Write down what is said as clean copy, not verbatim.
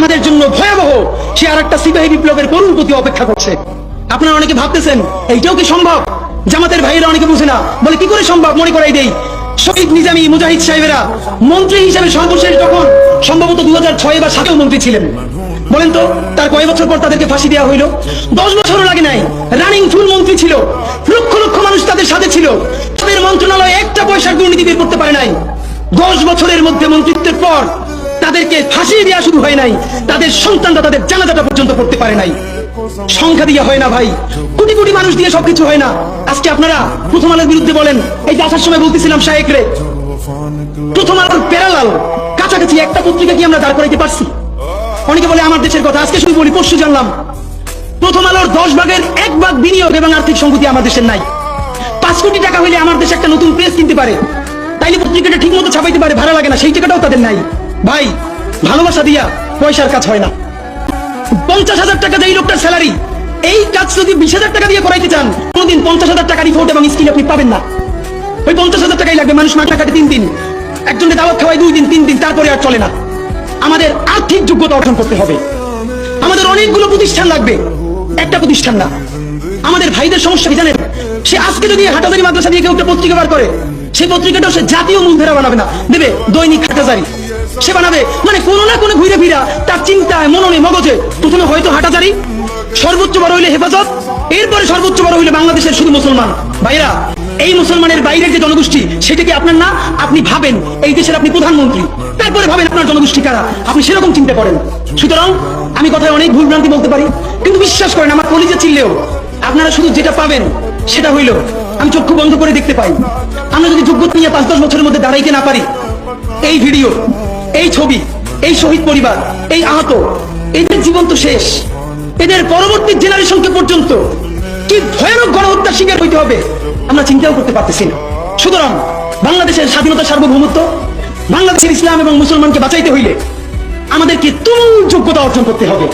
আমাদের জন্য ভয়াবহ। সে আর একটা সিপাহী বিপ্লবের করুণ প্রতি অপেক্ষা করছে। আপনারা অনেকে ভাবতেছেন এইটাও কি সম্ভব? জামাতের ভাইয়েরা অনেকে বুঝে না, বলে কি করে সম্ভব? মনে করাই দেই, শহীদ নিজামী মুজাহিদ সাহেবেরা মন্ত্রী হিসেবে সর্বশেষ যখন সম্ভবত 2006 বা 2007 মন্ত্রী ছিলেন, বলেন তো তার কয় বছর পর তাদেরকে ফাঁসি দেওয়া হইল? 10 বছরও লাগে নাই। রানিং ফুল মন্ত্রী ছিল, লক্ষ লক্ষ মানুষ তাদের সাথে ছিল, তাদের মন্ত্রণালয় একটা পয়সার দুর্নীতি বের করতে পারে নাই। 10 বছরের মধ্যে মন্ত্রিত্বের পর তাদেরকে ফাঁসি দেওয়া শুরু হয় নাই, তাদের সন্তানরা তাদের জানাজাটা পর্যন্ত করতে পারে নাই। সংখ্যা দিয়ে হয় না ভাই, কোটি কোটি মানুষ দিয়ে সবকিছু হয় না। আজকে আপনারা প্রথম আলোর বিরুদ্ধে বলেন, এই যে আসার সময় বলতেছিলাম শায়েকরে, প্রথম আলোর প্যারালাল কাছাকাছি একটা পত্রিকা কি আমরা দাঁড় করাইতে পারছি? অনেকে বলে আমার দেশের কথা, আজকে শুধু বলি, পরশু জানলাম প্রথম আলোর 10 ভাগের 1 ভাগ বিনিয়োগ এবং আর্থিক সংগতি আমার দেশের নাই। 5 কোটি টাকা হইলে আমার দেশ একটা নতুন প্রেস কিনতে পারে, তাইলে পত্রিকাটা ঠিক মতো ছাপাইতে পারে, ভাড়া লাগে না, সেই টাকাটাও তাদের নাই। ভাই, ভালোবাসা দিয়া পয়সার কাজ হয় না। 50,000 টাকা যে এই লোকটার স্যালারি, এই কাজ যদি 20,000 টাকা দিয়ে করাইতে চান, কোনদিন 50,000 টাকা রিপোর্ট এবং স্কিল আপনি পাবেন না। ওই 50,000 টাকাই লাগবে। মানুষ মাঠা কাটে 3 দিন, একজনকে দাওয়াত খাওয়ায় 2 দিন 3 দিন, তারপরে আর চলে না। আমাদের আর্থিক যোগ্যতা অর্জন করতে হবে। আমাদের অনেকগুলো প্রতিষ্ঠান লাগবে, একটা প্রতিষ্ঠান না। আমাদের ভাইদের সমস্যা কি জানেন? সে আজকে যদি হাটাজারি মাদ্রাসা দিয়ে কেউ একটা পত্রিকা বার করে, সেই পত্রিকাটাও সে জাতীয় মূলধারা বানাবে না, দেবে দৈনিক হাটাজারি। সে বানাবে মানে কোনো না কোনো ঘুরে ফিরা তার চিন্তায়, মননে, মগজে প্রথমে হয়তো হাটাজারি, সর্বোচ্চ বড় হইলে হেফাজত, এরপরে সর্বোচ্চ বড় হইলে বাংলাদেশের শুধু মুসলমান। ভাইরা, এই মুসলমানের বাইরের যে জনগোষ্ঠী, সেটা কি আপনার না? আপনি ভাবেন এই দেশের আপনি প্রধানমন্ত্রী, তারপরে ভাবেন আপনার জনগোষ্ঠী কারা, আপনি সেরকম চিন্তা করেন। সুতরাং আমি কথায় অনেক ভুলভ্রান্তি বলতে পারি, কিন্তু বিশ্বাস করেন আমার কলিজা চিল্লেও আপনারা শুধু যেটা পাবেন সেটা হইল, আমি চক্ষু বন্ধ করে দেখতে পাই। আমরা যদি যোগ্যতা নিয়ে 5-10 বছরের মধ্যে দাঁড়াইতে না পারি, এই ভিডিও, এই ছবি, এই শহীদ পরিবার, এই আহত, এদের জীবন তো শেষ। এদের পরবর্তী জেনারেশনকে পর্যন্ত কি ভয়ানক গণহত্যার শিকার হইতে হবে আমরা চিন্তাও করতে পারতেছি না। সুতরাং বাংলাদেশের স্বাধীনতা, সার্বভৌমত্ব, বাংলাদেশের ইসলাম এবং মুসলমানকে বাঁচাইতে হইলে আমাদেরকে তুমুল যোগ্যতা অর্জন করতে হবে।